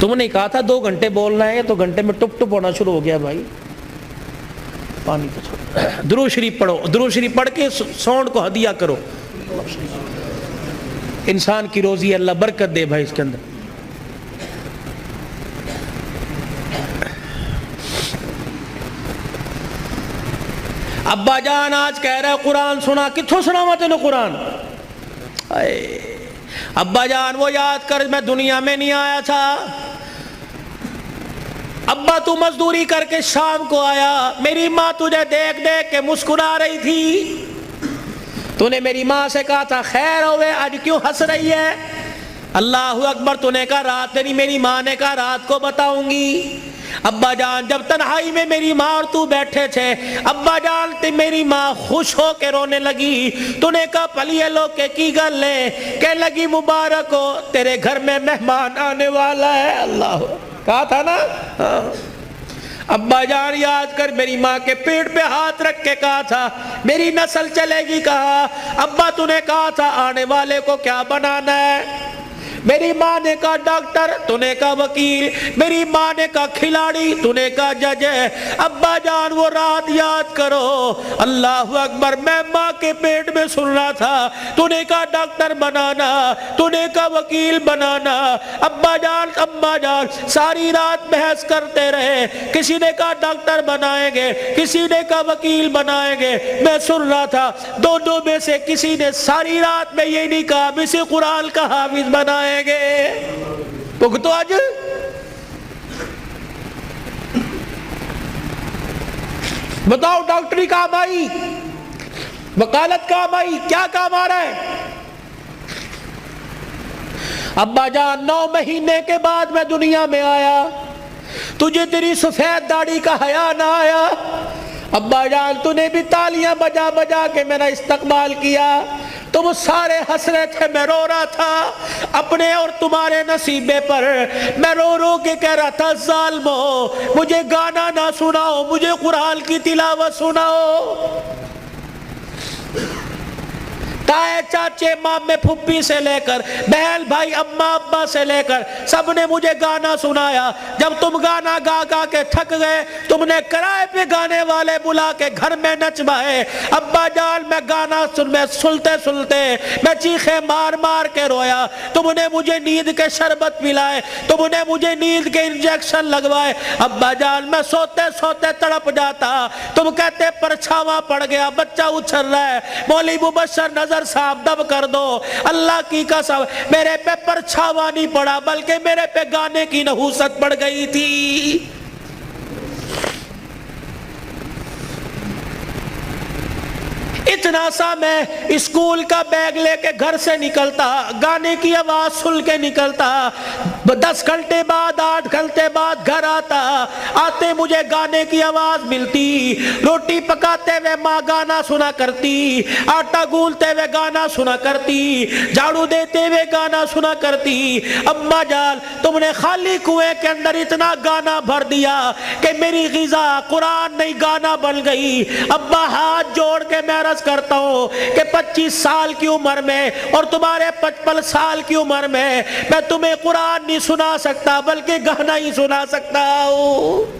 تم نے کہا تھا 2 گھنٹے بولنا ہے تو گھنٹے میں ٹپ ٹپ ہونا شروع ہو گیا بھائی. پانی تو چھوڑو. درود شریف پڑھو, درود شریف پڑھ کے ساؤنڈ کو ہدیہ کرو. انسان کی روزی اللہ برکت دے بھائی اس کے اندر. ابا جان آج کہہ رہا ہے قرآن سنا, کتھوں سناوا تینوں قرآن؟ ابا جان وہ یاد کر میں دنیا میں نہیں آیا تھا. ابا تو مزدوری کر کے شام کو آیا, میری ماں تجھے دیکھ دیکھ کے مسکرا رہی تھی. تو نے میری ماں سے کہا تھا خیر ہوئے آج کیوں ہنس رہی ہے؟ اللہ اکبر. تو نے کہا رات نہیں, میری ماں نے کہا رات کو بتاؤں گی. ابا جان جب تنہائی میں میری ماں اور تو بیٹھے تھے, ابا جان میری ماں خوش ہو کے رونے لگی. تو نے کہا پلیے لوگ کے کی گل لے, کہ لگی مبارک ہو تیرے گھر میں مہمان آنے والا ہے. اللہ کہا تھا نا. ابا جان یاد کر میری ماں کے پیٹ پہ ہاتھ رکھ کے کہا تھا میری نسل چلے گی. کہا ابا تو نے کہا تھا آنے والے کو کیا بنانا ہے؟ میری ماں نے کہا ڈاکٹر, تو نے کہا وکیل, میری ماں نے کہا کھلاڑی, تو نے کہا جج. ابا جان وہ رات یاد کرو, اللہ اکبر, میں ماں کے پیٹ میں سن رہا تھا. تو نے کہا ڈاکٹر بنانا, تو نے کہا وکیل بنانا. ابا جان اماں جان ساری رات بحث کرتے رہے, کسی نے کہا ڈاکٹر بنائیں گے, کسی نے کہا وکیل بنائیں گے. میں سن رہا تھا دونوں میں سے کسی نے ساری رات میں یہ نہیں کہا اسے قرآن کا حافظ بنائیں گے. تو آج بتاؤ ڈاکٹری کام آئی, وکالت کام آئی, کیا کام آ رہا ہے؟ ابا جان 9 مہینے کے بعد میں دنیا میں آیا, تجھے تیری سفید داڑھی کا حیا نہ آیا. ابا جان تو نے بھی تالیاں بجا بجا کے میرا استقبال کیا. تم سارے ہنس رہے تھے, میں رو رہا تھا اپنے اور تمہارے نصیبے پر. میں رو رو کے کہہ رہا تھا ظالمو مجھے گانا نہ سناؤ, مجھے قرآن کی تلاوت سناؤ. تائے چاچے مامے پھپھی سے لے کر بہن بھائی اماں ابا سے لے کر سب نے مجھے گانا سنایا. جب تم گانا گا گا کے تھک گئے, تم نے کرائے پہ گانے والے بلا کے گھر میں نچوائے. ابا جان میں گانا سنتے سنتے میں چیخے مار مار کے رویا. تم نے مجھے نیند کے شربت پلائے, تم نے مجھے نیند کے انجیکشن لگوائے. ابا جان میں سوتے سوتے تڑپ جاتا, تم کہتے پرچھاواں پڑ گیا, بچہ اچھل رہا ہے, مولوی مبشر نظر صاحب دب کر دو. اللہ کی قسم میرے پہ پرچھاوا نہیں پڑا بلکہ میرے پہ گانے کی نحوست پڑ گئی تھی. اتنا سا میں اسکول کا بیگ لے کے گھر سے نکلتا, گانے کی آواز سن کے نکلتا, 10 گھنٹے بعد 8 گھنٹے بعد گھر آتا, آتے مجھے گانے کی آواز ملتی. روٹی پکاتے ہوئے ماں گانا سنا کرتی, آٹا گولتے ہوئے گانا سنا کرتی, جھاڑو دیتے ہوئے گانا سنا کرتی. اماں جان تم نے خالی کنویں کے اندر اتنا گانا بھر دیا کہ میری غذا قرآن نہیں گانا بن گئی. ابا ہاتھ جوڑ کے میں عرض کرتا ہوں کہ 25 سال کی عمر میں اور تمہارے 55 سال کی عمر میں تمہیں قرآن نہیں سنا سکتا بلکہ گانا ہی سنا سکتا ہوں.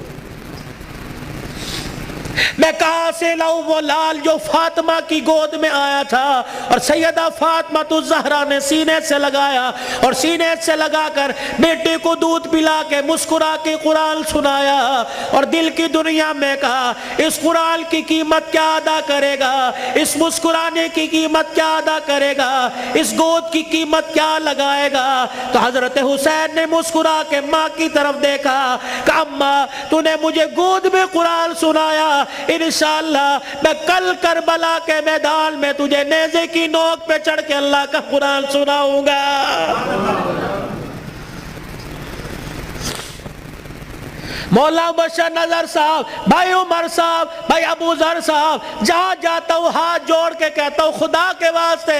میں کہاں سے لاؤں وہ لال جو فاطمہ کی گود میں آیا تھا اور سیدہ فاطمہ الزہرا نے سینے سے لگایا اور سینے سے لگا کر بیٹے کو دودھ پلا کے مسکرا کے قرآن سنایا اور دل کی دنیا میں کہا اس قرآن کی قیمت کیا ادا کرے گا, اس مسکرانے کی قیمت کیا ادا کرے گا, اس گود کی قیمت کیا لگائے گا. تو حضرت حسین نے مسکرا کے ماں کی طرف دیکھا کہ اماں تو نے مجھے گود میں قرآن سنایا, انشاءاللہ میں کل کربلا کے میدان میں تجھے نیزے کی نوک پہ چڑھ کے اللہ کا قرآن سناؤں گا. مولا بشر نظر صاحب، بھائی عمر صاحب، بھائی ابو ذر صاحب، جہاں جاتا ہوں ہاتھ جوڑ کے کہتا ہوں خدا کے واسطے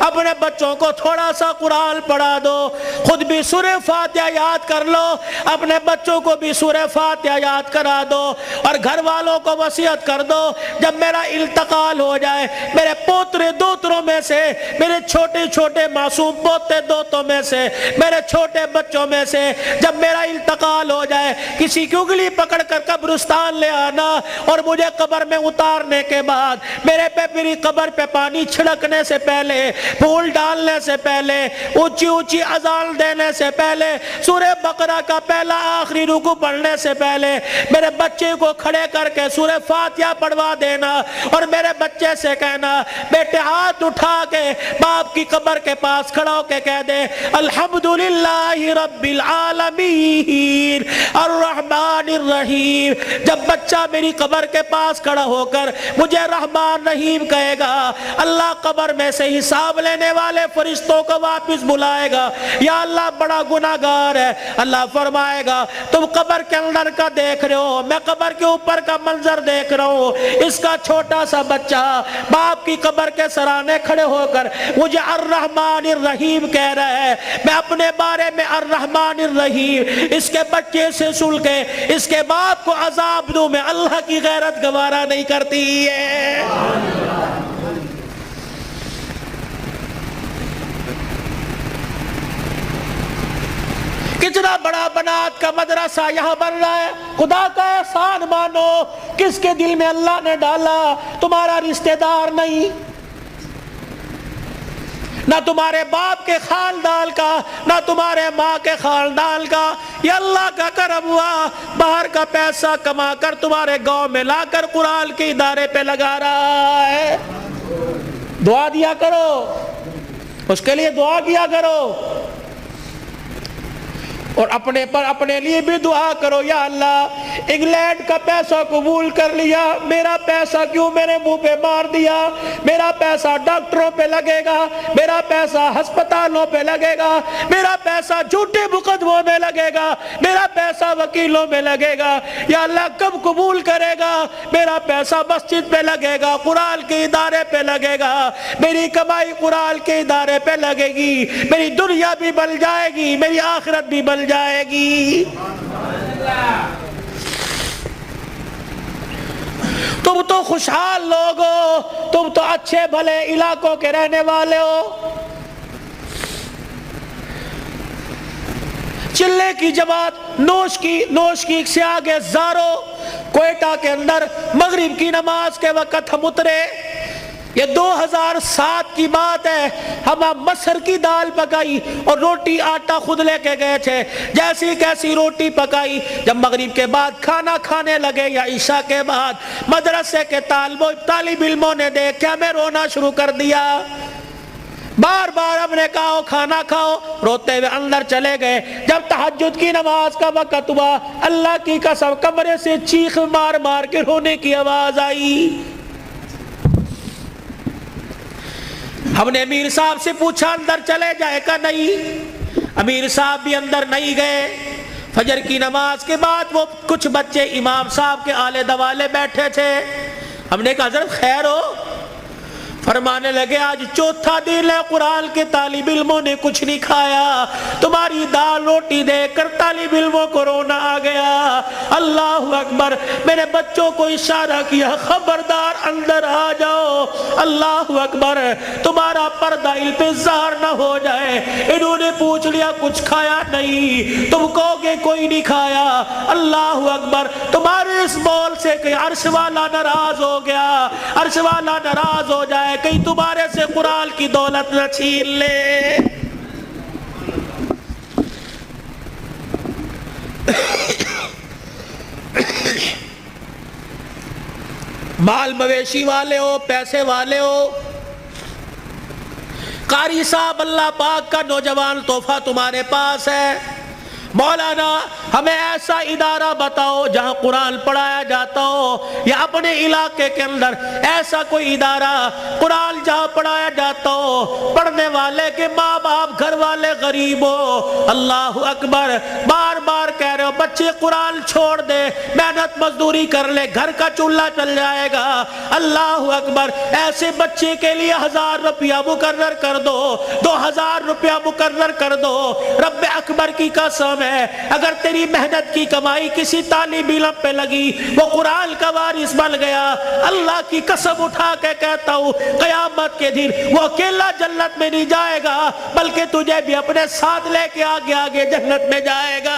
اپنے بچوں کو تھوڑا سا قرآن پڑھا دو، خود بھی سورہ فاتحہ یاد کر لو، اپنے بچوں کو بھی سورہ فاتحہ یاد کرا دو، اور گھر والوں کو وصیت کر دو جب میرا انتقال ہو جائے میرے پوترے دوتروں میں سے، میرے چھوٹے چھوٹے معصوم پوتے دوتوں میں سے، میرے چھوٹے بچوں میں سے جب میرا انتقال ہو جائے کسی کی انگلی پکڑ کر قبرستان لے آنا، اور مجھے قبر میں اتارنے کے بعد میری قبر پہ پانی چھڑکنے سے پہلے، پھول ڈالنے سے پہلے، اونچی اونچی اذان دینے سے پہلے، سورہ بقرہ کا پہلا آخری رکوع پڑھنے سے پہلے میرے بچے کو کھڑے کر کے سورہ فاتحہ پڑھوا دینا، اور میرے بچے سے کہنا بیٹے ہاتھ اٹھا کے باپ کی قبر کے پاس کھڑا ہو کے کہہ دے الحمدللہ رب العالمین الرحمن الرحیم۔ جب بچہ میری قبر کے پاس کھڑا ہو کر مجھے رحمان رحیم کہے گا، اللہ قبر میں سے حساب لینے والے فرشتوں کو واپس بلائے گا، یا اللہ بڑا گناہگار ہے، اللہ فرمائے گا تم قبر کے اندر کا دیکھ رہے ہو، میں قبر کے اوپر کا منظر دیکھ رہا ہوں، اس کا چھوٹا سا بچہ باپ کی قبر کے سرانے کھڑے ہو کر مجھے الرحمن الرحیم کہہ رہا ہے، میں اپنے بارے میں الرحمن الرحیم اس کے بچے سے سن کے اس کے باپ کو عذاب دوں، میں اللہ کی غیرت گوارا نہیں کرتی ہے۔ کتنا بڑا بنات کا مدرسہ یہاں بن رہا ہے، خدا کا احسان مانو، کس کے دل میں اللہ نے ڈالا، تمہارا رشتہ دار نہیں، نہ تمہارے باپ کے خاندان کا، نہ تمہارے ماں کے خاندان کا، یہ اللہ کا کرم ہوا، باہر کا پیسہ کما کر تمہارے گاؤں میں لا کر قرآن کے ادارے پہ لگا رہا ہے۔ دعا دیا کرو، اس کے لیے دعا کیا کرو، اور اپنے پر اپنے لیے بھی دعا کرو، یا اللہ انگلینڈ کا پیسہ قبول کر لیا، میرا پیسہ کیوں میرے منہ پہ مار دیا، میرا پیسہ ڈاکٹروں پہ لگے گا، میرا پیسہ ہسپتالوں پہ لگے گا، میرا پیسہ جھوٹے مقدموں میں لگے گا، میرا پیسہ وکیلوں میں لگے گا، یا اللہ کب قبول کرے گا، میرا پیسہ مسجد پہ لگے گا، قرآن کے ادارے پہ لگے گا، میری کمائی قرآن کے ادارے پہ لگے گی، میری دنیا بھی بن جائے گی، میری آخرت بھی بن جائے گی۔ تم تو خوشحال لوگ ہو، تم تو اچھے بھلے علاقوں کے رہنے والے ہو، چلے کی جماعت نوش کی سے آگے زارو، کوئٹہ کے اندر مغرب کی نماز کے وقت ہم اترے، یہ 2007 کی بات ہے، ہم مسر کی دال پکائی اور روٹی آٹا خود لے کے گئے تھے، جیسی کیسی روٹی پکائی، جب مغرب کے بعد کھانا کھانے لگے یا عشاء کے بعد مدرسے کے طالب علموں نے دیکھا ہمیں رونا شروع کر دیا، بار بار ہم نے کہا کھانا کھاؤ، روتے ہوئے اندر چلے گئے، جب تہجد کی نماز کا وقت ہوا اللہ کی قسم کمرے سے چیخ مار مار کے رونے کی آواز آئی۔ ہم نے امیر صاحب سے پوچھا اندر چلے جائے کا، نہیں، امیر صاحب بھی اندر نہیں گئے۔ فجر کی نماز کے بعد وہ کچھ بچے امام صاحب کے آلے دوالے بیٹھے تھے، ہم نے کہا حضرت خیر ہو؟ فرمانے لگے آج چوتھا دن ہے قرآن کے طالب علموں نے کچھ نہیں کھایا، تمہاری دال روٹی دیکھ کر طالب علموں کو رونا آ گیا۔ اللہ اکبر، میرے بچوں کو اشارہ کیا خبردار اندر آ جاؤ، اللہ اکبر، تمہارا پردہ ان پہ ظاہر نہ ہو جائے۔ انہوں نے پوچھ لیا کچھ کھایا؟ نہیں۔ تم کہو گے کوئی نہیں کھایا؟ اللہ اکبر، تمہارے اس بول سے کہ عرش والا ناراض ہو گیا، عرش والا ناراض ہو جائے، کہیں تمہارے سے قرآن کی دولت نہ چھین لے۔ مال مویشی والے ہو، پیسے والے ہو، قاری صاحب اللہ پاک کا نوجوان تحفہ تمہارے پاس ہے، مولانا ہمیں ایسا ادارہ بتاؤ جہاں قرآن پڑھایا جاتا ہو، یا اپنے علاقے کے اندر ایسا کوئی ادارہ قرآن جہاں پڑھایا جاتا ہو، پڑھنے والے کے ماں باپ گھر والے غریب ہو۔ اللہ اکبر، بار بار کہہ رہے ہو بچے قرآن چھوڑ دے، محنت مزدوری کر لے، گھر کا چولہا چل جائے گا۔ اللہ اکبر، ایسے بچے کے لیے 1000 روپیہ مقرر کر دو، 2000 روپیہ مقرر کر دو۔ رب اکبر کی قسم ہے، اگر تیری محنت کی کمائی کسی طالب علم پہ لگی، وہ قرآن کا وارث بن گیا، اللہ کی قسم اٹھا کے کہتا ہوں قیامت کے دن وہ اکیلا جنت میں نہیں جائے گا، بلکہ تجھے بھی اپنے ساتھ لے کے آگے آگے جنت میں جائے گا۔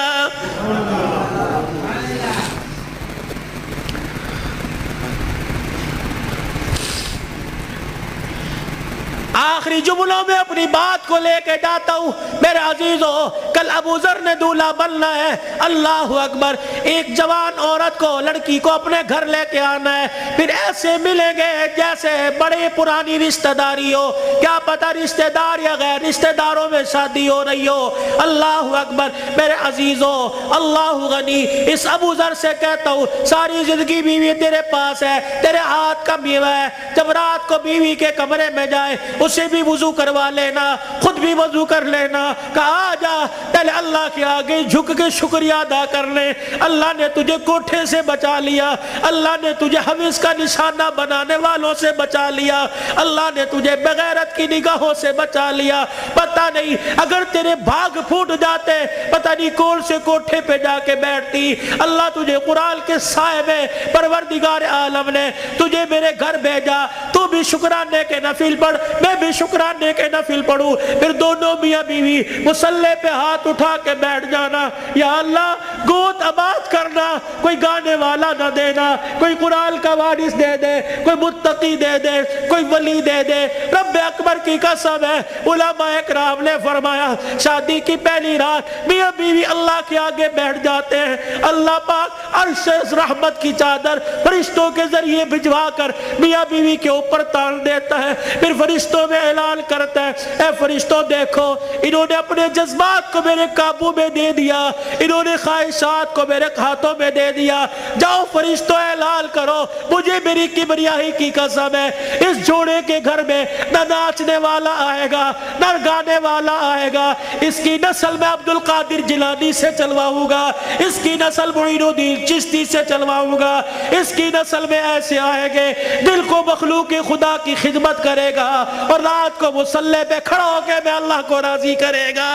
آخری جملوں میں اپنی بات کو لے کے جاتا ہوں میرے عزیزو، کل ابو ذر نے دولہا بننا ہے۔ اللہ اکبر، ایک جوان عورت کو، لڑکی کو اپنے گھر لے کے آنا ہے، پھر ایسے ملیں گے جیسے بڑے پرانی رشتہ داری ہو، کیا پتہ رشتہ دار یا غیر رشتہ داروں میں شادی ہو رہی ہو۔ اللہ اکبر میرے عزیزو، اللہ غنی، اس ابو ذر سے کہتا ہوں ساری زندگی بیوی تیرے پاس ہے، تیرے ہاتھ کا میوہ ہے، جب رات کو بیوی کے کمرے میں جائے اسے بھی وضو کروا لینا، خود بھی وضو کر لینا، کہا جا پہلے اللہ کے آگے جھک کے شکریہ ادا کر لے، اللہ نے تجھے کوٹھے سے بچا لیا، اللہ نے تجھے حویث کا نشانہ بنانے والوں سے بچا لیا، اللہ نے تجھے بغیرت کی نگاہوں سے بچا لیا۔ پتہ نہیں اگر تیرے بھاگ پھوٹ جاتے، پتہ نہیں کون سے کوٹھے پہ جا کے بیٹھتی۔ اللہ تجھے قرآن کے سائے میں پروردگار عالم نے تجھے میرے گھر بھیجا، تو بھی شکرانے کے نفل پڑھ، میں بھی شکرانے کے نفل پڑھوں، پھر دونوں میاں بیوی مصلی پہ ہاتھ اٹھا کے بیٹھ جانا، یا اللہ گود آباد کرنا، کوئی گانے والا نہ دینا، کوئی قرآن کا وارث دے دے، کوئی متقی دے دے، کوئی ولی دے دے۔ رب اکبر کی قسم ہے، علماء اکرام نے فرمایا شادی کی پہلی رات میاں بیوی اللہ کے آگے بیٹھ جاتے ہیں، اللہ پاک عرش رحمت کی چادر فرشتوں کے ذریعے بھجوا کر میاں بیوی کے اوپر تان دیتا ہے، پھر فرشتوں میں اعلان کرتا ہے اے فرشتوں دیکھو انہوں نے اپنے جذبات کو میرے قابو میں دے دیا، انہوں نے خواہشات کو میرے ہاتھوں میں دے دیا، جاؤ فرشتوں اعلان کرو مجھے میری کبریائی کی قسم ہے اس جوڑے کے گھر میں نہ ناچنے والا آئے گا نہ گانے والا آئے گا، اس کی نسل میں عبد القادر جیلانی سے چلواؤں گا، اس کی نسل معین الدین چشتی سے چلواؤں گا، اس کی نسل میں ایسے آئے گے دل کو مخلوق خدا کی خدمت کرے گا اور رات کو مصلی پہ کھڑا ہو کے میں اللہ کو راضی کرے گا۔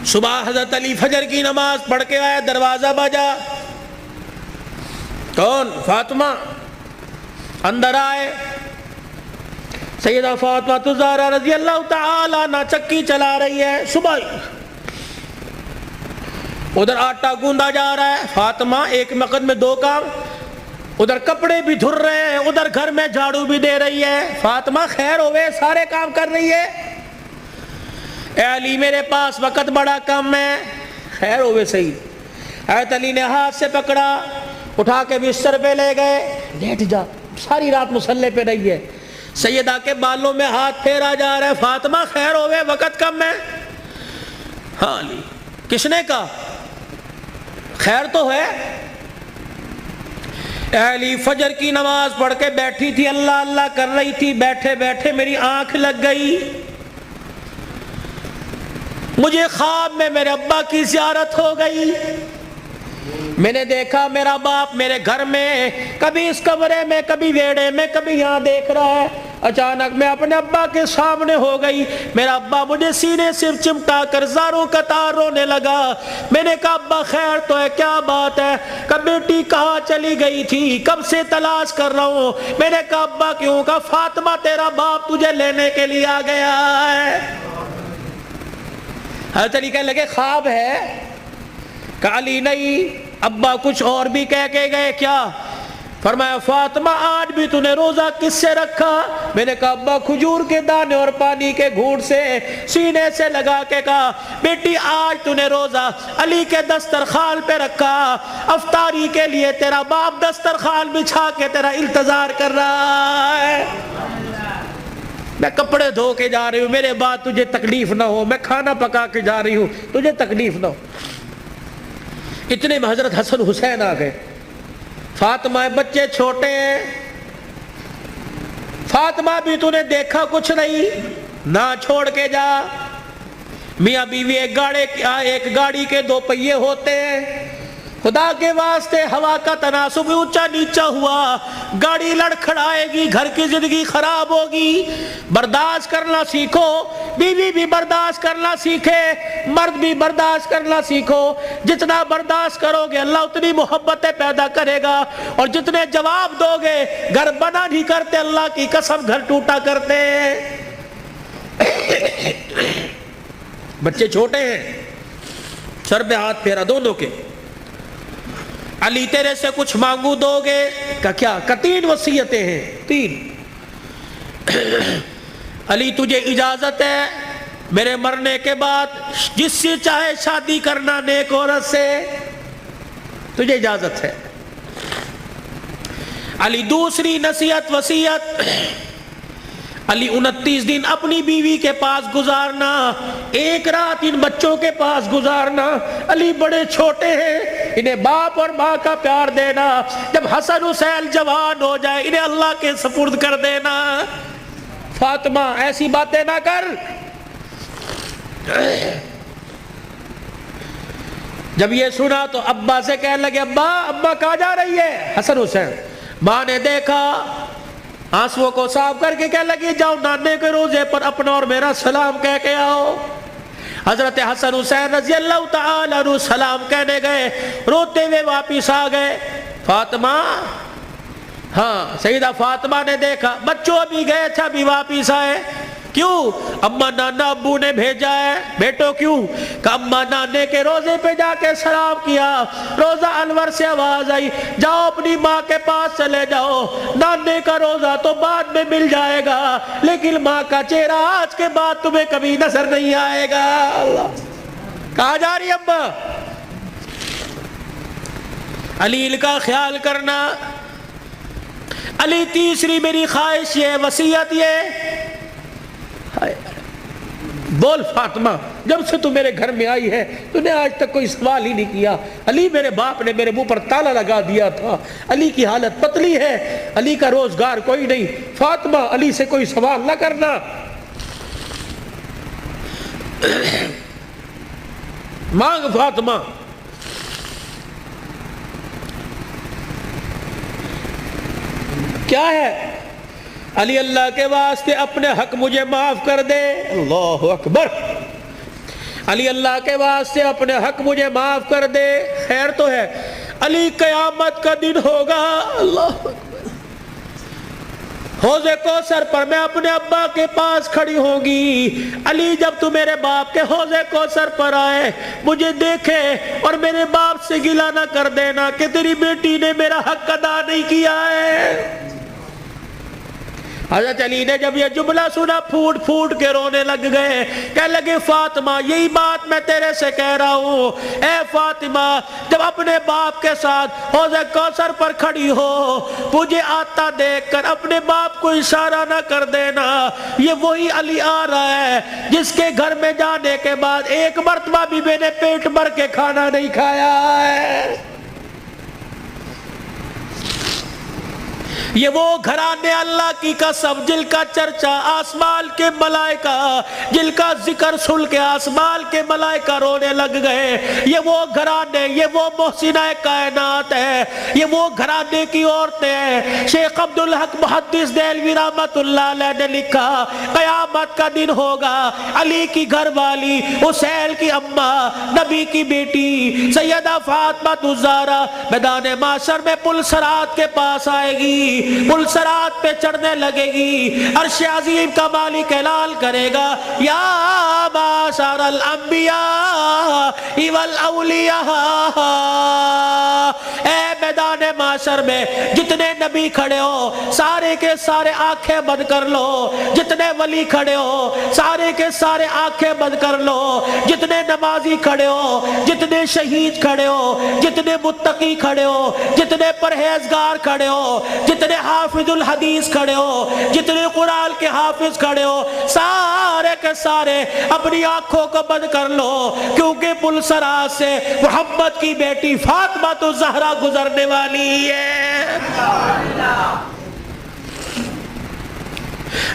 صبح حضرت علی فجر کی نماز پڑھ کے آیا، دروازہ بجا، کون؟ فاطمہ۔ اندر آئے، سیدہ فاطمہ الزہرا رضی اللہ تعالی عنہ چکی چلا رہی ہے، صبح ادھر آٹا گوندا جا رہا ہے، فاطمہ ایک وقت میں دو کام، ادھر کپڑے بھی دھر رہے ہیں، ادھر گھر میں جھاڑو بھی دے رہی ہے۔ فاطمہ خیر ہوئے، سارے کام کر رہی ہے۔ اے علی میرے پاس وقت بڑا کم ہے، خیر ہوئے صحیح۔ حضرت علی نے ہاتھ سے پکڑا، اٹھا کے بستر پہ لے گئے، لیٹ جا، ساری رات مصلی پہ رہی ہے۔ سیدہ کے بالوں میں ہاتھ پھیرا جا رہا ہے، فاطمہ خیر ہوئے وقت کم ہے۔ ہاں علی، کس نے کہا؟ خیر تو ہے۔ اے علی فجر کی نماز پڑھ کے بیٹھی تھی، اللہ اللہ کر رہی تھی، بیٹھے بیٹھے میری آنکھ لگ گئی، مجھے خواب میں میرے ابا کی زیارت ہو گئی، میں نے دیکھا میرا باپ میرے گھر میں، کبھی اس کمرے میں، کبھی ویڑے میں، کبھی یہاں دیکھ رہا ہے۔ اچانک میں اپنے ابا کے سامنے ہو گئی، میرا ابا مجھے سینے سے چمٹا کر زاروں قطار رونے لگا۔ میں نے کہا ابا خیر تو ہے، کیا بات ہے؟ کب بیٹی کہاں چلی گئی تھی، کب سے تلاش کر رہا ہوں۔ میں نے کہا ابا کیوں؟ کہا فاطمہ تیرا باپ تجھے لینے کے لیے آ گیا ہے۔ حضرت علی کہنے لگے خواب ہے؟ کہا علی نہیں، ابا کچھ اور بھی کہہ کے گئے کیا؟ فرمایا فاطمہ آج بھی تو نے روزہ کس سے رکھا؟ میں نے کہا ابا کھجور کے دانے اور پانی کے گھونٹ سے، سینے سے لگا کے کہا بیٹی آج تو نے روزہ علی کے دسترخوان پہ رکھا، افطاری کے لیے تیرا باپ دسترخوان بچھا کے تیرا انتظار کر رہا ہے، میں کپڑے دھو کے جا رہی ہوں، میرے بعد تجھے تکلیف نہ ہو، میں کھانا پکا کے جا رہی ہوں تجھے تکلیف نہ ہو۔ اتنے میں حضرت حسن حسین آ گئے۔ فاطمہ بچے چھوٹے ہیں، فاطمہ بھی تو نے دیکھا کچھ نہیں، نہ چھوڑ کے جا۔ میاں بیوی ایک گاڑی کے دو پہیے ہوتے ہیں، خدا کے واسطے ہوا کا تناسب اونچا نیچا ہوا، گاڑی لڑکھڑائے گی، گھر کی زندگی خراب ہوگی، برداشت کرنا سیکھو، بیوی بھی برداشت کرنا سیکھے، مرد بھی برداشت کرنا سیکھو۔ جتنا برداشت کرو گے اللہ اتنی محبتیں پیدا کرے گا، اور جتنے جواب دو گے گھر بنا نہیں کرتے، اللہ کی قسم گھر ٹوٹا کرتے۔ بچے چھوٹے ہیں، سر پہ ہاتھ پھیرا دونوں کے، علی تیرے سے کچھ مانگو دو گے؟ کہ کیا؟ کہ 3 وصیتیں ہیں، 3۔ علی تجھے اجازت ہے میرے مرنے کے بعد جس سے چاہے شادی کرنا نیک عورت سے، تجھے اجازت ہے۔ علی دوسری نصیحت وصیت، علی 29 دن اپنی بیوی کے پاس گزارنا، 1 رات ان بچوں کے پاس گزارنا۔ علی بڑے چھوٹے ہیں، انہیں باپ اور ماں کا پیار دینا، جب حسن حسین جوان ہو جائے انہیں اللہ کے سپرد کر دینا۔ فاطمہ ایسی باتیں نہ کر۔ جب یہ سنا تو ابا سے کہنے لگے ابا کہاں جا رہی ہے؟ حسن حسین۔ ماں نے دیکھا، آنسوؤں کو صاف کر کے کہنے لگی جاؤ نانے کے روزے پر اپنا اور میرا سلام کہہ کے آؤ۔ حضرت حسن حسین رضی اللہ تعالی عنہ سلام کہنے گئے، روتے ہوئے واپس آ گئے۔ فاطمہ، ہاں سیدہ فاطمہ نے دیکھا بچوں بھی گئے تھے ابھی واپس آئے۔ کیوں؟ اما نانا ابو نے بھیجا ہے۔ بیٹو کیوں؟ کہ اما نانے کے روزے پہ جا کے سلام کیا، روزہ انور سے آواز آئی جاؤ اپنی ماں کے پاس چلے جاؤ، نانے کا روزہ تو بعد میں مل جائے گا لیکن ماں کا چہرہ آج کے بعد تمہیں کبھی نظر نہیں آئے گا۔ اللہ، کہاں جا رہی اما؟ علی کا خیال کرنا۔ علی تیسری میری خواہش یہ، وصیت یہ، بول فاطمہ جب سے تو میرے گھر میں آئی ہے تو نے آج تک کوئی سوال ہی نہیں کیا۔ علی میرے باپ نے میرے منہ پر تالا لگا دیا تھا، علی کی حالت پتلی ہے، علی کا روزگار کوئی نہیں، فاطمہ علی سے کوئی سوال نہ کرنا۔ مانگ فاطمہ۔ کیا ہے؟ علی اللہ کے واسطے اپنے حق مجھے معاف کر دے۔ اللہ اکبر۔ علی اللہ کے واسطے اپنے حق مجھے معاف کر دے۔ خیر تو ہے، علی قیامت کا دن ہوگا، اللہ اکبر، حوض کوثر پر میں اپنے ابا کے پاس کھڑی ہوں گی۔ علی جب تو میرے باپ کے حوض کوثر پر آئے مجھے دیکھے اور میرے باپ سے گلہ نہ کر دینا کہ تیری بیٹی نے میرا حق ادا نہیں کیا ہے۔ حضرت علی نے جب یہ جملہ سنا پھوٹ پھوٹ کے رونے لگ گئے، کہنے لگے فاطمہ یہی بات میں تیرے سے کہہ رہا ہوں، اے فاطمہ جب اپنے باپ کے ساتھ حوض کوثر پر کھڑی ہو مجھے آتا دیکھ کر اپنے باپ کو اشارہ نہ کر دینا، یہ وہی علی آ رہا ہے جس کے گھر میں جانے کے بعد ایک مرتبہ بھی میں نے پیٹ بھر کے کھانا نہیں کھایا ہے۔ یہ وہ گھرانے اللہ کی قسم جن کا چرچا آسمان کے ملائکہ، جن کا ذکر سن کے آسمان کے ملائکہ رونے لگ گئے۔ یہ وہ گھرانے، یہ وہ محسنہ کائنات ہے، یہ وہ گھرانے کی عورتیں ہیں۔ شیخ عبدالحق محدث دہلوی رحمت اللہ علیہ نے لکھا قیامت کا دن ہوگا، علی کی گھر والی، حسین کی اماں، نبی کی بیٹی سیدہ فاطمہ الزہرا میدان معاشر میں پل صراط کے پاس آئے گی، پل صراط پہ چڑھنے لگے گی، عرش عظیم کا مالک اعلان کرے گا یا معاشر الانبیاء والاولیاء، اے میدان معاشر میں جتنے نبی کھڑے ہو سارے کے سارے آنکھیں بند کر لو، جتنے ولی کھڑے ہو سارے کے سارے آنکھیں بند کر لو، جتنے نمازی کھڑے ہو، جتنے شہید کھڑے ہو، جتنے متقی کھڑے ہو، جتنے پرہیزگار کھڑے ہو، جتنے حافظ الحدیث کھڑے ہو، جتنے قرآن کے حافظ کھڑے ہو، سارے کے سارے اپنی آنکھوں کو بند کر لو، کیونکہ پلسرا سے محمد کی بیٹی فاطمہ تو زہرا گزرنے والی ہے،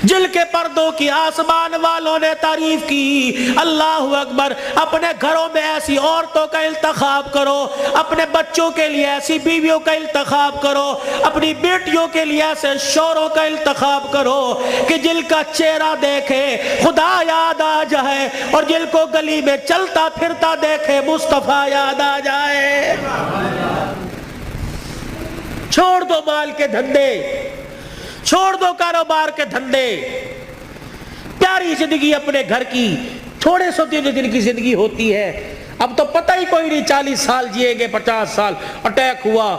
جل کے پردوں کی آسمان والوں نے تعریف کی۔ اللہ اکبر۔ اپنے گھروں میں ایسی عورتوں کا انتخاب کرو، اپنے بچوں کے لیے ایسی بیویوں کا انتخاب کرو، اپنی بیٹیوں کے لیے ایسے شوہروں کا انتخاب کرو کہ جل کا چہرہ دیکھے خدا یاد آ جائے، اور جل کو گلی میں چلتا پھرتا دیکھے مصطفیٰ یاد آ جائے۔ چھوڑ دو مال کے دھندے، چھوڑ دو کاروبار کے دھندے، پیاری زندگی اپنے گھر کی، تھوڑے سو دن کی زندگی ہوتی ہے، اب تو پتہ ہی کوئی نہیں 40 سال جیے گے، 50 سال، اٹیک ہوا،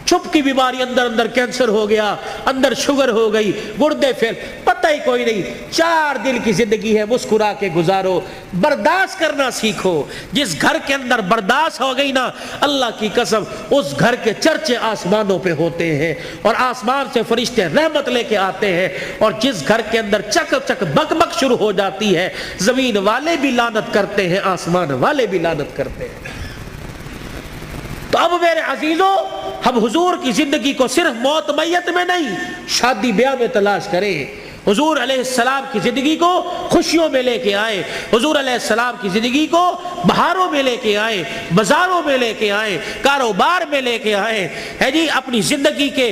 چھپ کی بیماری، اندر کینسر ہو گیا، اندر شوگر ہو گئی، گردے فیل، پتہ ہی کوئی نہیں۔ 4 دن کی زندگی ہے، مسکرا کے گزارو، برداشت کرنا سیکھو۔ جس گھر کے اندر برداشت ہو گئی نا، اللہ کی قسم اس گھر کے چرچے آسمانوں پہ ہوتے ہیں، اور آسمان سے فرشتے رحمت لے کے آتے ہیں، اور جس گھر کے اندر چک چک بک بک شروع ہو جاتی ہے، زمین والے بھی لعنت کرتے ہیں، آسمان والے بھی لعنت کرتے ہیں۔ تو اب میرے عزیزوں، ہم حضور کی زندگی کو صرف موت میت میں نہیں، شادی بیاہ میں تلاش کریں۔ حضور علیہ السلام کی زندگی کو خوشیوں میں لے کے آئے، حضور علیہ السلام کی زندگی کو بہاروں میں لے کے آئے، بازاروں میں لے کے آئے، کاروبار میں لے کے آئے، ہے جی، اپنی زندگی کے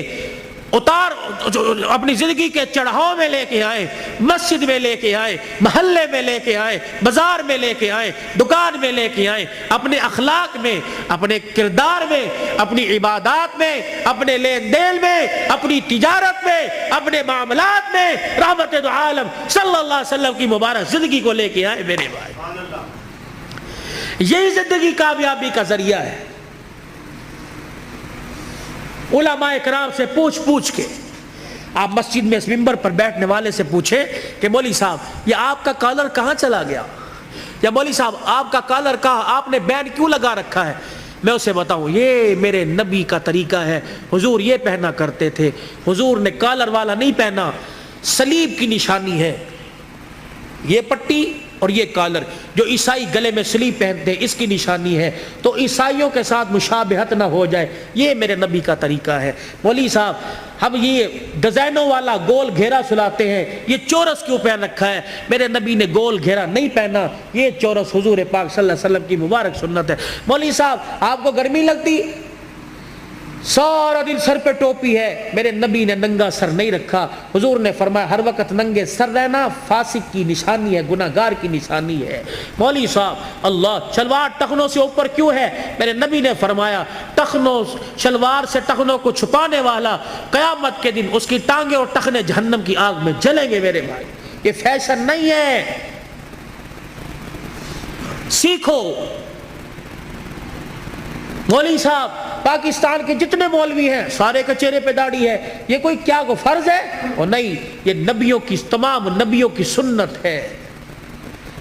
اپنی زندگی کے چڑھاؤ میں لے کے آئے، مسجد میں لے کے آئے، محلے میں لے کے آئے، بازار میں لے کے آئے، دکان میں لے کے آئے، اپنے اخلاق میں، اپنے کردار میں، اپنی عبادات میں، اپنے لین دین میں، اپنی تجارت میں، اپنے معاملات میں رحمت دو عالم صلی اللہ علیہ وسلم کی مبارک زندگی کو لے کے آئے میرے بھائی۔ یہی زندگی کامیابی کا ذریعہ ہے۔ علماء کرام سے پوچھ کے آپ مسجد میں اس منبر پر بیٹھنے والے سے پوچھیں کہ مولوی صاحب یہ آپ کا کالر کہاں چلا گیا، یا مولوی صاحب آپ کا کالر کہاں، آپ نے بینڈ کیوں لگا رکھا ہے، میں اسے بتاؤں یہ میرے نبی کا طریقہ ہے، حضور یہ پہنا کرتے تھے، حضور نے کالر والا نہیں پہنا، صلیب کی نشانی ہے یہ پٹی اور یہ کالر، جو عیسائی گلے میں صلیب پہنتے ہیں اس کی نشانی ہے، تو عیسائیوں کے ساتھ مشابہت نہ ہو جائے، یہ میرے نبی کا طریقہ ہے۔ مولوی صاحب ہم یہ ڈیزائنوں والا گول گھیرا سلاتے ہیں، یہ چورس کیوں پہن رکھا ہے، میرے نبی نے گول گھیرا نہیں پہنا، یہ چورس حضور پاک صلی اللہ علیہ وسلم کی مبارک سنت ہے۔ مولوی صاحب آپ کو گرمی لگتی، سارا دن سر پہ ٹوپی ہے، میرے نبی نے ننگا سر نہیں رکھا، حضور نے فرمایا ہر وقت ننگے سر رہنا فاسق کی نشانی ہے، گناہگار کی نشانی ہے۔ مولوی صاحب اللہ شلوار ٹخنوں سے اوپر کیوں ہے، میرے نبی نے فرمایا ٹخنوں شلوار سے ٹخنوں کو چھپانے والا قیامت کے دن اس کی ٹانگیں اور ٹخنے جہنم کی آگ میں جلیں گے میرے بھائی، یہ فیشن نہیں ہے، سیکھو۔ مولوی صاحب پاکستان کے جتنے مولوی ہیں سارے کے چہرے پہ داڑھی ہے، یہ کوئی کیا کو فرض ہے؟ اور نہیں، یہ نبیوں کی تمام نبیوں کی سنت ہے۔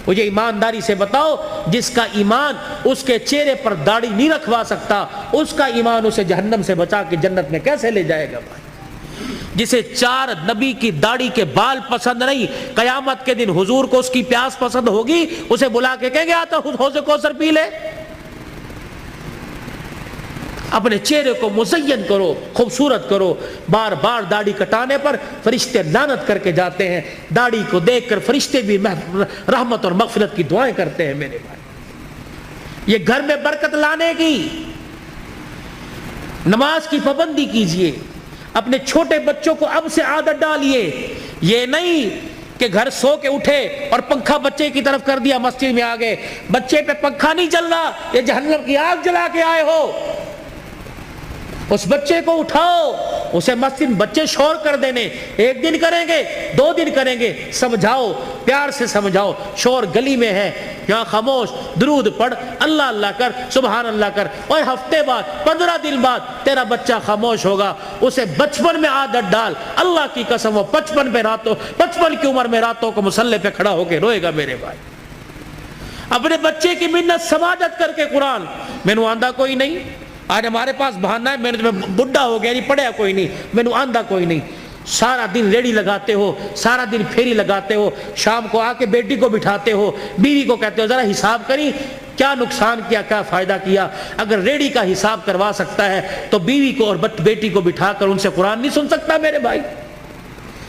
مجھے ایمانداری سے بتاؤ، جس کا ایمان اس کے چہرے پر داڑھی نہیں رکھوا سکتا، اس کا ایمان اسے جہنم سے بچا کے جنت میں کیسے لے جائے گا بھائی؟ جسے 4 نبی کی داڑھی کے بال پسند نہیں، قیامت کے دن حضور کو اس کی پیاس پسند ہوگی، اسے بلا کے کہیں گے آتا حوض کوثر پی لے۔ اپنے چہرے کو مزین کرو، خوبصورت کرو۔ بار بار داڑھی کٹانے پر فرشتے لعنت کر کے جاتے ہیں، داڑھی کو دیکھ کر فرشتے بھی رحمت اور مغفرت کی دعائیں کرتے ہیں میرے بھائی۔ یہ گھر میں برکت لانے کی، نماز کی پابندی کیجئے، اپنے چھوٹے بچوں کو اب سے عادت ڈالیے، یہ نہیں کہ گھر سو کے اٹھے اور پنکھا بچے کی طرف کر دیا، مسجد میں آ گئے، بچے پہ پنکھا نہیں چل رہا، یہ جہنم کی آگ جلا کے آئے ہو، اس بچے کو اٹھاؤ، اسے مسجد بچے شور کر دینے، ایک دن کریں گے 2 دن کریں گے، سمجھاؤ، پیار سے سمجھاؤ، شور گلی میں ہے یہاں خاموش، درود پڑھ، اللہ اللہ کر، سبحان اللہ کر، اور ہفتے بعد 15 دن بعد تیرا بچہ خاموش ہوگا، اسے بچپن میں عادت ڈال، اللہ کی قسم وہ 55 کی عمر میں راتوں کو مصلی پہ کھڑا ہو کے روئے گا میرے بھائی۔ اپنے بچے کی منت سماجت کر کے قرآن، میں نے آندھا کوئی نہیں، آج ہمارے پاس بہانہ ہے، میں نے بڈھا ہو گیا نہیں پڑھیا کوئی نہیں، میں نے آندھا کوئی نہیں۔ سارا دن ریڑی لگاتے ہو، سارا دن پھیری لگاتے ہو، شام کو آ کے بیٹی کو بٹھاتے ہو، بیوی کو کہتے ہو ذرا حساب کری کیا نقصان کیا، کیا فائدہ کیا۔ اگر ریڑی کا حساب کروا سکتا ہے تو بیوی کو اور بیٹی کو بٹھا کر ان سے قرآن نہیں سن سکتا میرے بھائی؟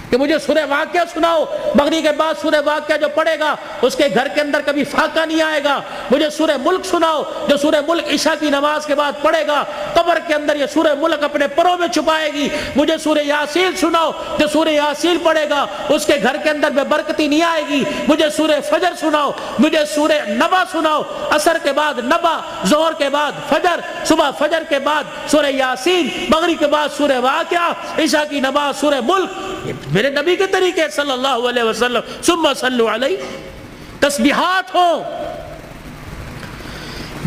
کہ مجھے سورہ واقعہ سناؤ، مغرب کے بعد سورہ واقعہ جو پڑھے گا اس کے گھر کے اندر کبھی فاقہ نہیں آئے گا۔ مجھے سورہ ملک سناؤ، جو سورہ ملک عشاء کی نماز کے بعد پڑھے گا قبر کے اندر یہ سورہ ملک اپنے پروں میں چھپائے گی۔ مجھے سورہ یاسین سناؤ، جو سورہ یاسین پڑھے گا اس کے گھر کے اندر بے برکتی نہیں آئے گی۔ مجھے سورہ فجر سناؤ، مجھے سورہ نبا سناؤ، عصر کے بعد نبا، ظہر کے بعد فجر، صبح فجر کے بعد سورہ یاسین، مغرب کے بعد سورہ واقعہ، عشاء کی نماز سورہ ملک۔ میرے نبی کے طریقے صلی اللہ علیہ وسلم، ثم صلوا علیہ۔ تسبیحات ہوں،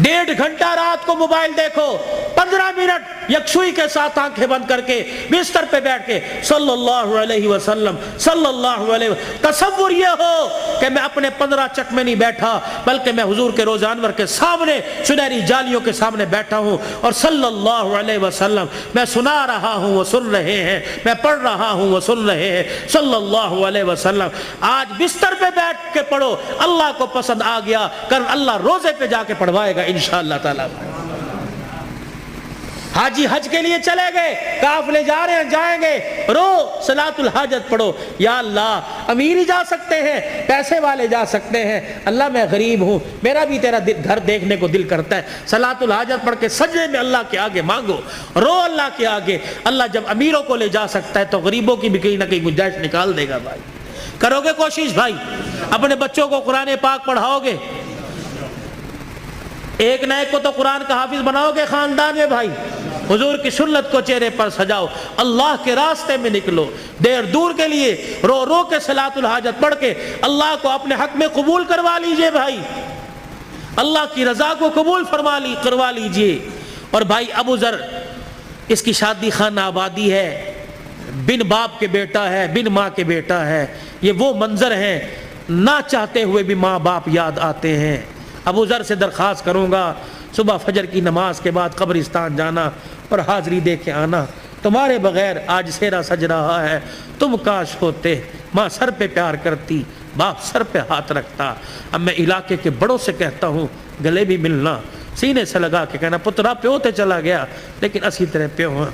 1.5 گھنٹہ رات کو موبائل دیکھو، 15 منٹ یکسوئی کے ساتھ آنکھیں بند کر کے بستر پہ بیٹھ کے صلی اللہ علیہ وسلم، صلی اللہ علیہ وسلم۔ تصور یہ ہو کہ میں اپنے 15 چک میں نہیں بیٹھا، بلکہ میں حضور کے روزہ انور کے سامنے سنہری جالیوں کے سامنے بیٹھا ہوں، اور صلی اللہ علیہ وسلم میں سنا رہا ہوں وہ سن رہے ہیں، میں پڑھ رہا ہوں وہ سن رہے ہیں، صلی اللہ علیہ وسلم۔ آج بستر پہ بیٹھ کے پڑھو، اللہ کو پسند آ گیا، کل اللہ روزے پہ جا کے پڑھوائے گا انشاءاللہ تعالی۔ حاجی حج کے لیے چلے گئے، قافلے جا رہے ہیں، جائیں گے، رو صلاۃ الحاجت پڑھو، یا اللہ امیر ہی جا سکتے ہیں، پیسے والے جا سکتے ہیں، اللہ میں غریب ہوں، میرا بھی تیرا گھر دیکھنے کو دل کرتا ہے، صلاۃ الحاجت پڑھ کے سجدے میں اللہ کے آگے مانگو، رو اللہ کے آگے۔ اللہ جب امیروں کو لے جا سکتا ہے تو غریبوں کی بھی کہیں نہ کہیں گنجائش نکال دے گا۔ بھائی کرو گے کوشش؟ بھائی اپنے بچوں کو قرآن پاک پڑھاؤ گے؟ ایک نہ ایک کو تو قرآن کا حافظ بناؤ گے خاندان میں؟ بھائی حضور کی سنت کو چہرے پر سجاؤ، اللہ کے راستے میں نکلو، دیر دور کے لیے رو رو کے صلاۃ الحاجت پڑھ کے اللہ کو اپنے حق میں قبول کروا لیجئے۔ بھائی اللہ کی رضا کو قبول کروا لیجئے۔ اور بھائی ابو ذر، اس کی شادی خانہ آبادی ہے، بن باپ کے بیٹا ہے، بن ماں کے بیٹا ہے، یہ وہ منظر ہیں نہ چاہتے ہوئے بھی ماں باپ یاد آتے ہیں۔ ابو ذر سے درخواست کروں گا صبح فجر کی نماز کے بعد قبرستان جانا اور حاضری دے کے آنا، تمہارے بغیر آج سیرا سج رہا ہے، تم کاش ہوتے، ماں سر پہ پیار کرتی، باپ سر پہ ہاتھ رکھتا۔ اب میں علاقے کے بڑوں سے کہتا ہوں گلے بھی ملنا، سینے سے لگا کے کہنا پترا پیو تے چلا گیا لیکن اسی طرح پیو ہاں،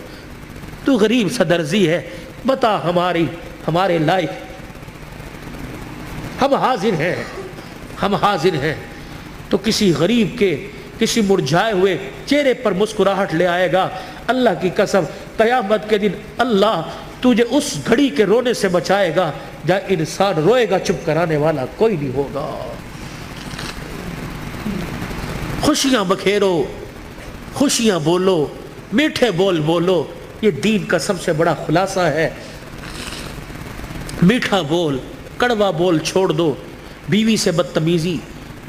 تو غریب صدرزی ہے، بتا ہمارے لائق، ہم حاضر ہیں تو کسی غریب کے کسی مرجھائے ہوئے چہرے پر مسکراہٹ لے آئے گا۔ اللہ کی قسم قیامت کے دن اللہ تجھے اس گھڑی کے رونے سے بچائے گا جہاں انسان روئے گا، چپ کرانے والا کوئی نہیں ہوگا۔ خوشیاں بکھیرو، خوشیاں بولو، میٹھے بول بولو، یہ دین کا سب سے بڑا خلاصہ ہے۔ میٹھا بول، کڑوا بول چھوڑ دو، بیوی سے بدتمیزی،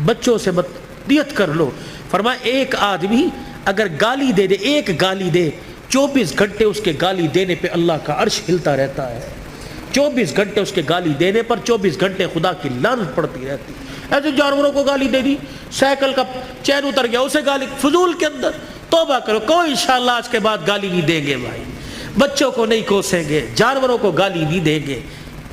بچوں سے بدتمیزی کر لو۔ فرمایا ایک آدمی اگر گالی دے 24 گھنٹے اس کے گالی دینے پہ اللہ کا عرش ہلتا رہتا ہے۔ 24 گھنٹے اس کے گالی دینے پر 24 گھنٹے خدا کی لعنت پڑتی رہتی۔ ایسے جانوروں کو گالی دے دی، سائیکل کا چین اتر گیا اسے گالی، فضول کے اندر توبہ کرو، کوئی انشاءاللہ آج کے بعد گالی نہیں دیں گے بھائی، بچوں کو نہیں کوسیں گے، جانوروں کو گالی نہیں دیں گے۔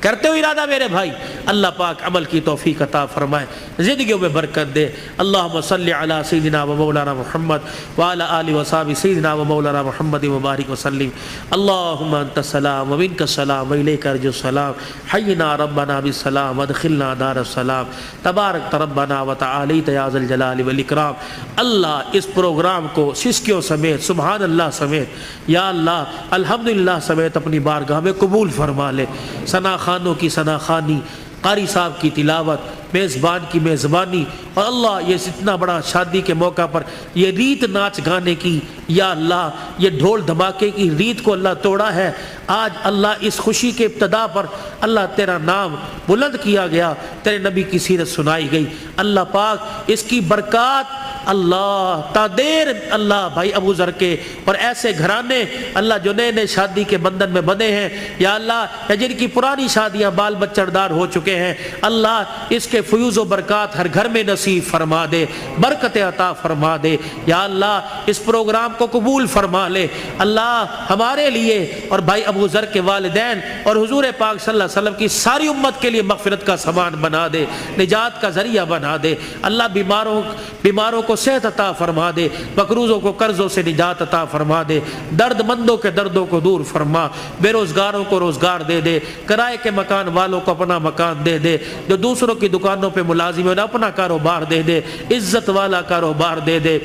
کرتے ہو ارادہ میرے بھائی، اللہ پاک عمل کی توفیق عطا فرمائے، زندگیوں میں برکت دے۔ اللہم صلی علی سیدنا و مولانا محمد وعلی آلہ وصحبہ سیدنا و مولانا محمد مبارک وسلم۔ اللہم انت السلام و منک السلام و الیک ارجو السلام، حینا ربنا بالسلام ادخلنا دار السلام، تبارک ربنا و تعالیت یا ذا الجلال والاکرام۔ اللہ اس پروگرام کو سسکیوں سمیت، سبحان اللہ سمیت، یا اللہ الحمدللہ سمیت اپنی بارگاہ میں قبول فرما لے۔ ثنا خانوں کی ثنا خوانی، قاری صاحب کی تلاوت، میزبان کی میزبانی، اور اللہ یہ اتنا بڑا شادی کے موقع پر یہ ریت ناچ گانے کی، یا اللہ یہ ڈھول دھماکے کی ریت کو اللہ توڑا ہے۔ آج اللہ اس خوشی کے ابتدا پر اللہ تیرا نام بلند کیا گیا، تیرے نبی کی سیرت سنائی گئی، اللہ پاک اس کی برکات اللہ تا دیر اللہ بھائی ابو ذر کے اور ایسے گھرانے اللہ جو نئے نئے شادی کے بندھن میں بندھے ہیں، یا اللہ جن کی پرانی شادیاں بال بچڑدار ہو چکے ہیں، اللہ اس کے فیوز و برکات ہر گھر میں نصیب فرما دے، برکت عطا فرما دے، یا اللہ اس پروگرام کو قبول فرما لے، اللہ ہمارے لیے اور بھائی ابو ذر کے والدین اور حضور پاک صلی اللہ علیہ وسلم کی ساری امت کے لیے مغفرت کا سامان بنا دے، نجات کا ذریعہ بنا دے، اللہ بیماروں کو صحت عطا فرما دے، مقروضوں کو قرضوں سے نجات عطا فرما دے، درد مندوں کے دردوں کو دور فرما، بے روزگاروں کو روزگار دے دے، کرائے کے مکان والوں کو اپنا مکان دے دے، جو دوسروں کی دکانوں پہ ملازم ہیں انہیں اپنا کاروبار دے دے، عزت والا کاروبار دے دے،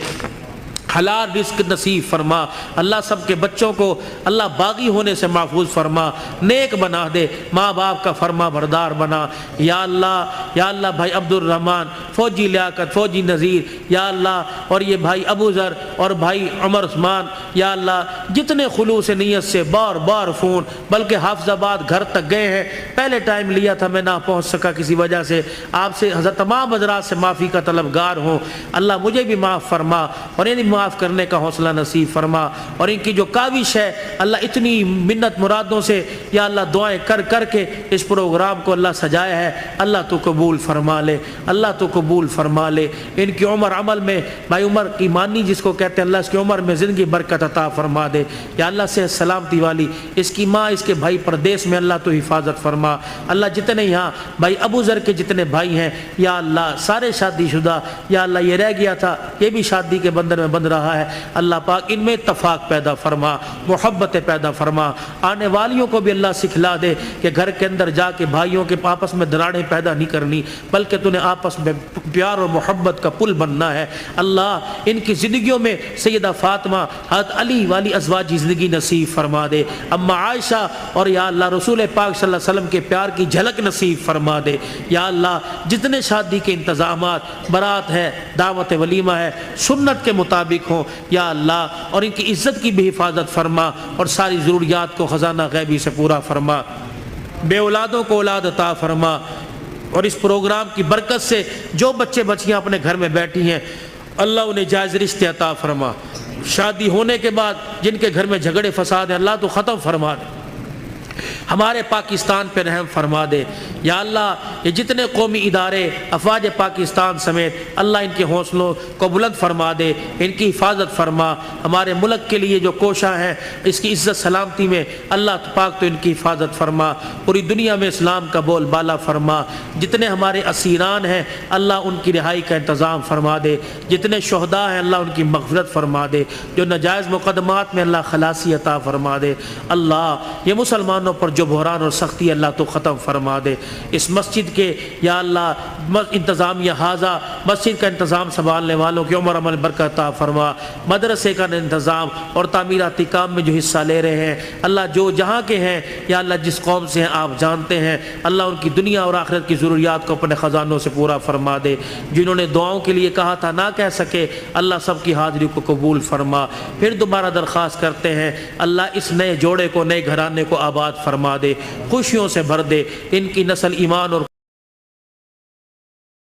حلال رزق نصیب فرما، اللہ سب کے بچوں کو اللہ باغی ہونے سے محفوظ فرما، نیک بنا دے، ماں باپ کا فرما بردار بنا، یا اللہ بھائی عبد الرحمن، فوجی لیاقت، فوجی نذیر، یا اللہ اور یہ بھائی ابو ذر اور بھائی عمر عثمان، یا اللہ جتنے خلوص نیت سے بار بار فون بلکہ حافظ آباد گھر تک گئے ہیں، پہلے ٹائم لیا تھا میں نہ پہنچ سکا کسی وجہ سے، آپ سے حضرت تمام حضرات سے معافی کا طلبگار ہوں، اللہ مجھے بھی معاف فرما اور انہیں معاف کرنے کا حوصلہ نصیب فرما، اور ان کی جو کاوش ہے اللہ اتنی منت مرادوں سے یا اللہ دعائیں کر کر کے اس پروگرام کو اللہ سجایا ہے، اللہ تو قبول فرما لے، اللہ تو قبول فرما لے، ان کی عمر عمل میں بھائی عمر کی مانی جس کو کہتے ہیں اللہ اس کی عمر میں زندگی برکت عطا فرما دے، یا اللہ سے سلامتی والی اس کی ماں اس کے بھائی پردیس میں اللہ تو حفاظت فرما، اللہ جتنے یہاں بھائی ابو ذر کے جتنے بھائی ہیں یا اللہ سارے شادی شدہ، یا اللہ یہ رہ گیا تھا یہ بھی شادی کے بندھن میں بندھ رہا ہے، اللہ پاک ان میں اتفاق پیدا فرما، محبت پیدا فرما، آنے والیوں کو بھی اللہ سکھلا دے کہ گھر کے اندر جا کے بھائیوں کے آپس میں دراڑیں پیدا نہیں کرنی بلکہ تو نے آپس میں پیار اور محبت کا پل بننا ہے، اللہ ان کی زندگیوں میں سیدہ فاطمہ حضرت علی والی ازواجی زندگی نصیب فرما دے، اما عائشہ اور یا اللہ رسول پاک صلی اللہ علیہ وسلم کے پیار کی جھلک نصیب فرما دے، یا اللہ جتنے شادی کے انتظامات برات ہے دعوت ولیمہ ہے سنت کے مطابق ہوں یا اللہ، اور ان کی عزت کی بھی حفاظت فرما اور ساری ضروریات کو خزانہ غیبی سے پورا فرما، بے اولادوں کو اولاد عطا فرما، اور اس پروگرام کی برکت سے جو بچے بچیاں اپنے گھر میں بیٹھی ہیں اللہ انہیں جائز رشتے عطا فرما، شادی ہونے کے بعد جن کے گھر میں جھگڑے فساد ہیں اللہ تو ختم فرما دے، ہمارے پاکستان پہ رحم فرما دے، یا اللہ یہ جتنے قومی ادارے افواج پاکستان سمیت اللہ ان کے حوصلوں کو بلند فرما دے، ان کی حفاظت فرما، ہمارے ملک کے لیے جو کوشاں ہیں اس کی عزت سلامتی میں اللہ پاک تو ان کی حفاظت فرما، پوری دنیا میں اسلام کا بول بالا فرما، جتنے ہمارے اسیران ہیں اللہ ان کی رہائی کا انتظام فرما دے، جتنے شہداء ہیں اللہ ان کی مغفرت فرما دے، جو ناجائز مقدمات میں اللہ خلاصی عطا فرما دے، اللہ یہ مسلمانوں پر جو بحران اور سختی اللہ تو ختم فرما دے، اس مسجد کے یا اللہ انتظامیہ حاضہ مسجد کا انتظام سنبھالنے والوں کی عمر عمل برکت عطا فرما، مدرسے کا انتظام اور تعمیراتی کام میں جو حصہ لے رہے ہیں اللہ جو جہاں کے ہیں یا اللہ جس قوم سے ہیں آپ جانتے ہیں، اللہ ان کی دنیا اور آخرت کی ضروریات کو اپنے خزانوں سے پورا فرما دے، جنہوں نے دعاؤں کے لیے کہا تھا نہ کہہ سکے اللہ سب کی حاضری کو قبول فرما، پھر دوبارہ درخواست کرتے ہیں اللہ اس نئے جوڑے کو نئے گھرانے کو آباد فرما دے، خوشیوں سے بھر دے، ان کی نسل ایمان اور